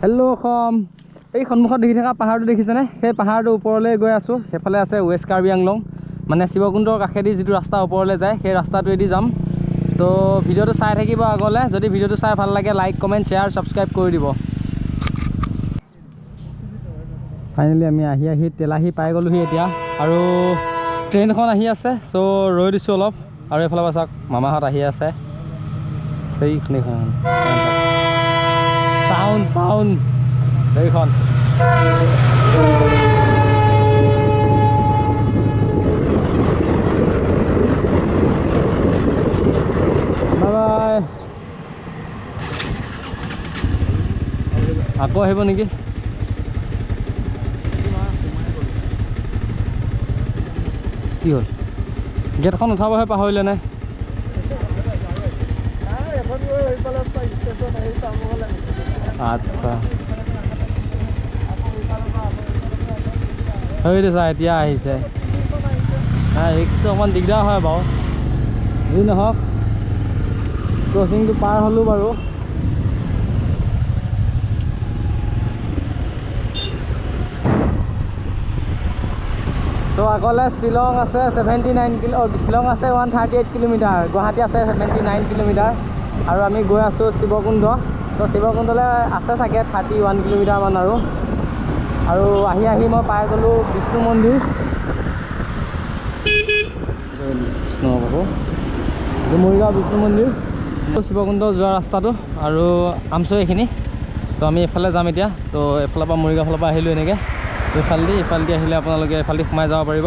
Hello' Assam এই সন্মুখত দেখি থকা পাহাৰটো দেখিছেনে সেই পাহাৰটোৰ ওপৰলৈ গৈ আছোঁ সেইফালে আছে ৱেষ্ট কাৰ্বি আংলং মানে শিৱকুণ্ডৰ কাষেদি যিটো ৰাস্তা ওপৰলৈ যায় সেই ৰাস্তাটোৱেদি যাম তো ভিডিঅ'টো চাই থাকিব আগলৈ যদি ভিডিঅ'টো চাই ভাল লাগে লাইক কমেণ্ট শ্বেয়াৰ ছাবস্ক্ৰাইব কৰি দিব ফাইনেলি আমি আহি তেলাহী পাই গ'লোহি এতিয়া আৰু ট্ৰেইন এখন আহি আছে চ' ৰৈ দিছোঁ অলপ আৰু এইফালৰ পৰা চাওক মামাহঁত আহি আছে সেইখন চাউণ্ড এইখন বাই আকৌ আহিব নেকি কি হ'ল গেটখন উঠাবহে পাহৰিলে নে আচ্ছা হৈ দিছা এতিয়া আহিছে ৰিক্সটো অকণমান দিগদাৰ হয় বাৰু যি নহওক ক্ৰচিংটো পাৰ হ'লোঁ বাৰু তো আগলৈ শ্বিলং আছে 79 কিলো শ্বিলং আছে 138 কিলোমিটাৰ গুৱাহাটী আছে 79 কিলোমিটাৰ আৰু আমি গৈ আছোঁ শিৱকুণ্ড তো শিৱকুণ্ডলৈ আছে চাগে 31 কিলোমিটাৰমান আৰু আহি মই পাই গ'লোঁ বিষ্ণু মন্দিৰ মৰিগাঁও বিষ্ণু মন্দিৰ শিৱকুণ্ড যোৱা ৰাস্তাটো আৰু আমচৈ এইখিনি তো আমি এইফালে যাম এতিয়া তো এইফালৰ পৰা মৰিগাঁও ফালৰ পৰা আহিলোঁ এনেকৈ ইফালেদি আহিলে আপোনালোকে এইফালেদি সোমাই যাব পাৰিব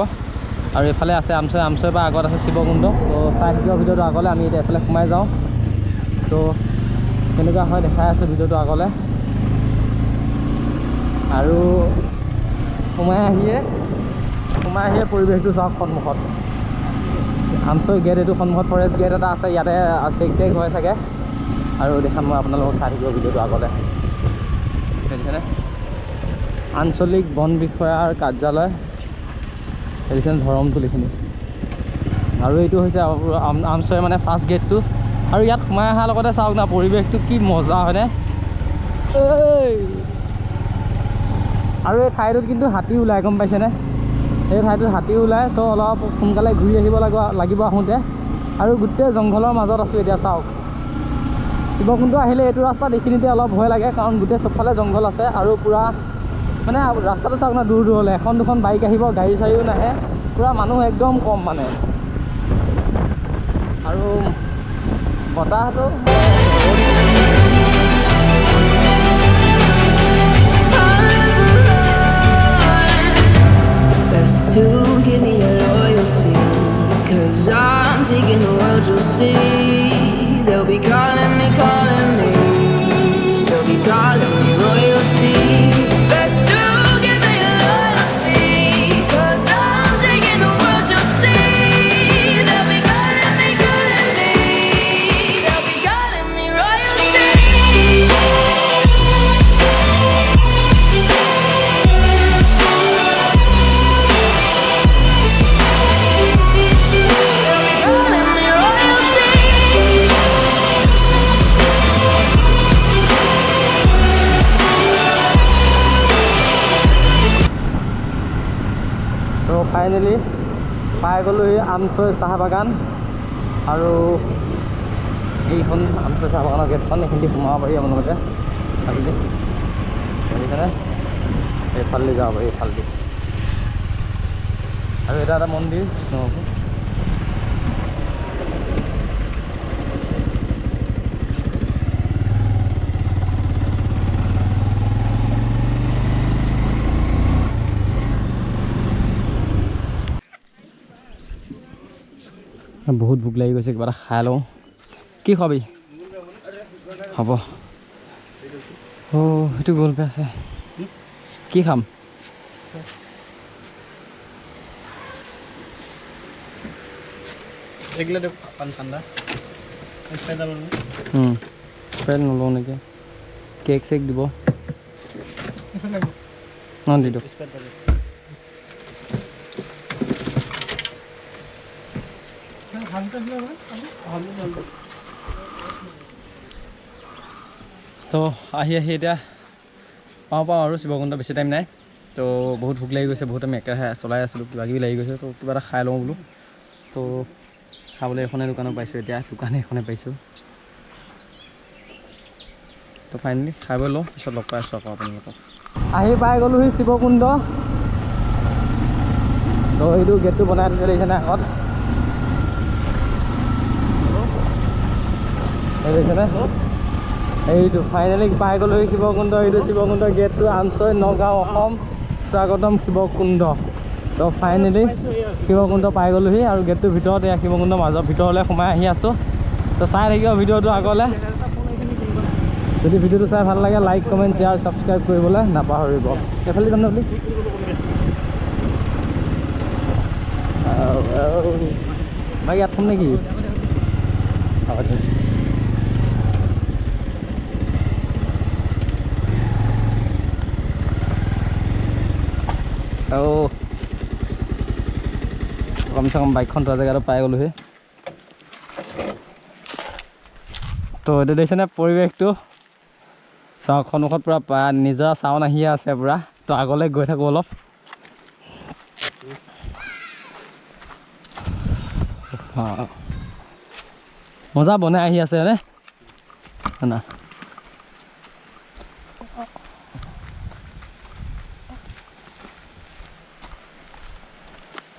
আৰু এইফালে আছে আমচৈৰ পৰা আগত আছে শিৱকুণ্ড তো চাই থাকিব ভিডিঅ'টো আগলৈ আমি এতিয়া এইফালে সোমাই যাওঁ তো কেনেকুৱা হয় দেখাই আছোঁ ভিডিঅ'টো আগলৈ আৰু সোমাই আহিয়ে পৰিৱেশটো চাওক সন্মুখত আমচৈ গেট এইটো সন্মুখত ফৰেষ্ট গেট এটা আছে ইয়াতে চেক হয় চাগে আৰু দেখাম মই আপোনালোকক চাই থাকিব ভিডিঅ'টো আগলৈ দেখিছেনে আঞ্চলিক বন বিষয়াৰ কাৰ্যালয় দেখিছেনে ধৰমতলীখিনি আৰু এইটো হৈছে আমচৈ মানে ফাৰ্ষ্ট গেটটো আৰু ইয়াত সোমাই অহাৰ লগতে চাওক না পৰিৱেশটো কি মজা হয়নে আৰু এই ঠাইটোত কিন্তু হাতী ওলায় গম পাইছেনে এই ঠাইটোত হাতী ওলায় চ' অলপ সোনকালে ঘূৰি আহিব লাগিব আহোঁতে আৰু গোটেই জংঘলৰ মাজত আছোঁ এতিয়া চাওক শিৱকুণ্ড আহিলে এইটো ৰাস্তাত এইখিনিতে অলপ ভয় লাগে কাৰণ গোটেই চবফালে জংঘল আছে আৰু পূৰা মানে ৰাস্তাটো চাওক না দূৰ হ'লে এখন দুখন বাইক আহিব গাড়ী চাড়ীও নাহে পূৰা মানুহ একদম কম মানে আৰু বতাহটো To give me your loyalty, 'cause I'm taking the world, you'll see. They'll be calling me, they'll be calling me royalty. Best to give me your loyalty, 'cause I'm taking the world, you'll see. They'll be calling me, they'll be calling me royalty. Finally পাই গ'লোঁ এই আমচৈ চাহ বাগান আৰু এইখন আমচৈ চাহ বাগানৰ গেটখন এইখিনি সোমাব পাৰি আপোনালোকে ভাবিলে বুজিছেনে এইফালেদি যাব পাৰি এইফালেদি আৰু এটা মন্দিৰ বহুত ভোক লাগি গৈছে কিবা এটা খাই লওঁ কি খাবি হ'ব সেইটো গ'ল পে আছে কি খাম স্প্ৰাইট নলওঁ নেকি কেক চেক দিব অঁ দি দিয়ক তো আহি এতিয়া পাওঁ আৰু শিৱকুণ্ড বেছি টাইম নাই তো বহুত ভোক লাগি গৈছে বহুত আমি একেৰাহে চলাই আছিলোঁ কিবাকিবি লাগি গৈছে তো কিবা এটা খাই লওঁ বোলো তো খাবলৈ এখনে দোকানত পাইছোঁ এতিয়া দোকান এখনে পাইছোঁ তো ফাইনেলি খাই বৈ লওঁ পিছত লগ পাই আছোঁ আকৌ আপোনালোকক আহি পাই গ'লোহি শিৱকুণ্ড তো এইটো গেটটো বনাই থৈছে দেখিছেনে আগত দেখিছেনে এইটো ফাইনেলি পাই গ'লোহি শিৱকুণ্ড এইটো শিৱকুণ্ড গেটটো আমচৈ নগাঁও অসম স্বাগতম শিৱকুণ্ড তো ফাইনেলি শিৱকুণ্ড পাই গ'লোহি আৰু গেটটোৰ ভিতৰত এয়া শিৱকুণ্ড মাজৰ ভিতৰলৈ সোমাই আহি আছোঁ তো চাই থাকিব ভিডিঅ'টো আগলৈ যদি ভিডিঅ'টো চাই ভাল লাগে লাইক কমেণ্ট শ্বেয়াৰ ছাবস্ক্ৰাইব কৰিবলৈ নাপাহৰিব এইফালে যাম বুলি বাকী ইয়াত থ'ম নেকি কমচে কম বাইকখন থোৱা জেগাটো পাই গ'লোহি তো এইটো দেখিছেনে পৰিৱেশটো চাওক সন্মুখত পূৰা নিজৰা চাউন আহিয়ে আছে পূৰা তো আগলৈ গৈ থাকোঁ অলপ মজা বনাই আহি আছে হয়নে না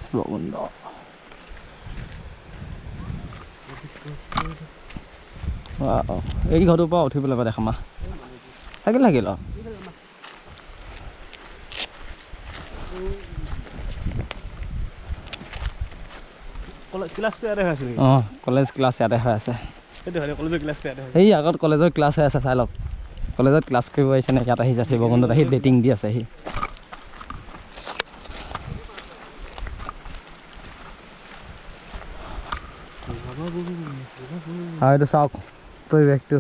শিৱকুণ্ড এই ঘৰটোৰ পৰা উঠিবলৈ পাই দেখামা থাকিল থাকিল অঁ কলেজ ক্লাছ ইয়াতে হৈ আছে এই আগত কলেজৰ ক্লাছ হৈ আছে চাই লওক কলেজত ক্লাছ কৰিব আহিছে নে ইয়াত আহি যাচ্ছে শিৱকুণ্ডত আহি ডেটিং দি আছে সি আৰু এইটো চাওক পৰিৱেশটো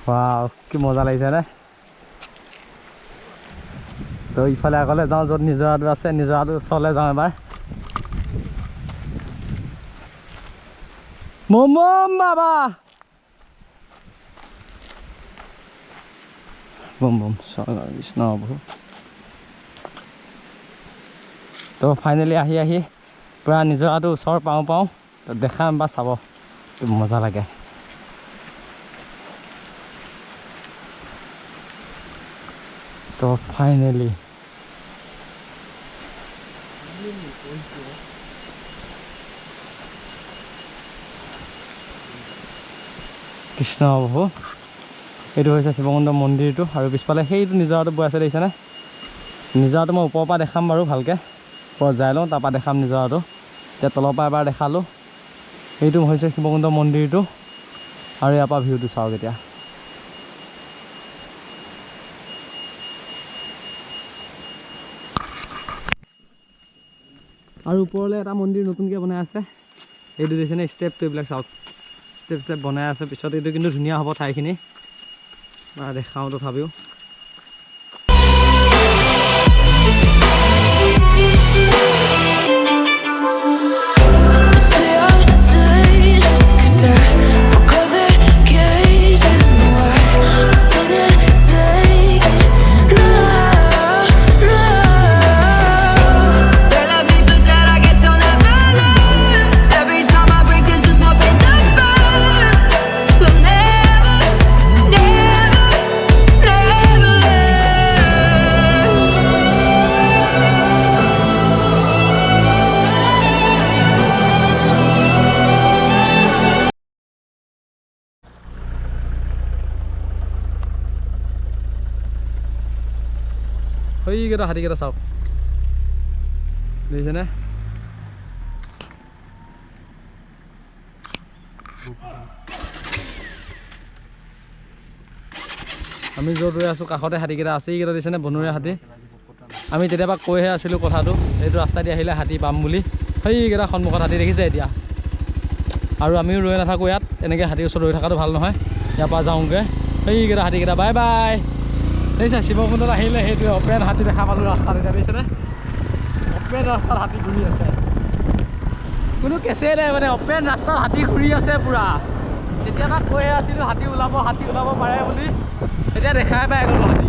ৱাও কি মজা লাগিছে নে তো ইফালে আগলৈ যাওঁ য'ত নিজৰাটো আছে নিজৰাটো ওচৰলৈ যাওঁ এবাৰ মম বাবা বম বম কৃষ্ণ প্ৰভু তো ফাইনেলি আহি পূৰা নিজৰাটো ওচৰ পাওঁ তো দেখাম বা চাব মজা লাগে তো ফাইনেলি কৃষ্ণ প্ৰভু এইটো হৈছে শিৱকুণ্ড মন্দিৰটো আৰু পিছফালে সেইটো নিজৰাটো বৈ আছে দেখিছেনে নিজৰাটো মই ওপৰৰ পৰা দেখাম বাৰু ভালকৈ ওপৰত যাই লওঁ তাৰপৰা দেখাম নিজৰাটো এতিয়া তলৰ পৰা এবাৰ দেখালোঁ এইটো হৈছে শিৱকুণ্ড মন্দিৰটো আৰু ইয়াৰ পৰা ভিউটো চাওক এতিয়া আৰু ওপৰলৈ এটা মন্দিৰ নতুনকৈ বনাই আছে এইটো দেখিছেনে ষ্টেপটো এইবিলাক চাওক ষ্টেপ বনাই আছে পিছত এইটো কিন্তু ধুনীয়া হ'ব ঠাইখিনি দেখাওঁ তথাপিও সেইকেইটা হাতীকেইটা চাওক দেখিছেনে আমি য'ত ৰৈ আছোঁ কাষতে হাতীকেইটা আছে এইকেইটা দিছেনে বনৰীয়া হাতী আমি তেতিয়াবা কৈহে আছিলোঁ কথাটো এইটো ৰাস্তা দি আহিলে হাতী পাম বুলি সেইকেইটা সন্মুখত হাতী দেখিছে এতিয়া আৰু আমিও ৰৈ নাথাকোঁ ইয়াত এনেকৈ হাতীৰ ওচৰত ৰৈ থকাটো ভাল নহয় ইয়াৰ পৰা যাওঁগৈ সেইকেইটা হাতীকেইটা বাই বাই দেখিছা শিৱকুণ্ডত আহিলে সেইটোৱে অপেন হাতী দেখা পালোঁ ৰাস্তাত এতিয়া দেখিছেনে অপেন ৰাস্তাত হাতী ঘূৰি আছে কোনো কেছেই নাই মানে অপেন ৰাস্তাত হাতী ঘূৰি আছে পূৰা তেতিয়া তাক কৈ আছিলোঁ হাতী ওলাব পাৰে বুলি, এতিয়া দেখাই পাই গ'লো হাতী।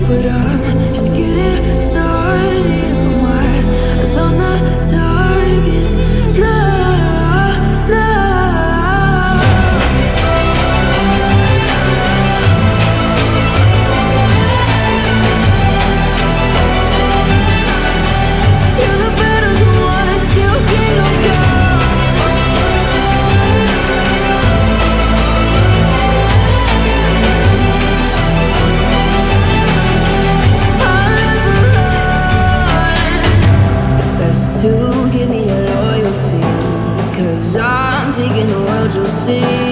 But I'm just getting started. My eyes on the target. Now. You're the better ones. You can't go. To give me your loyalty, 'cause I'm taking the world, you'll see.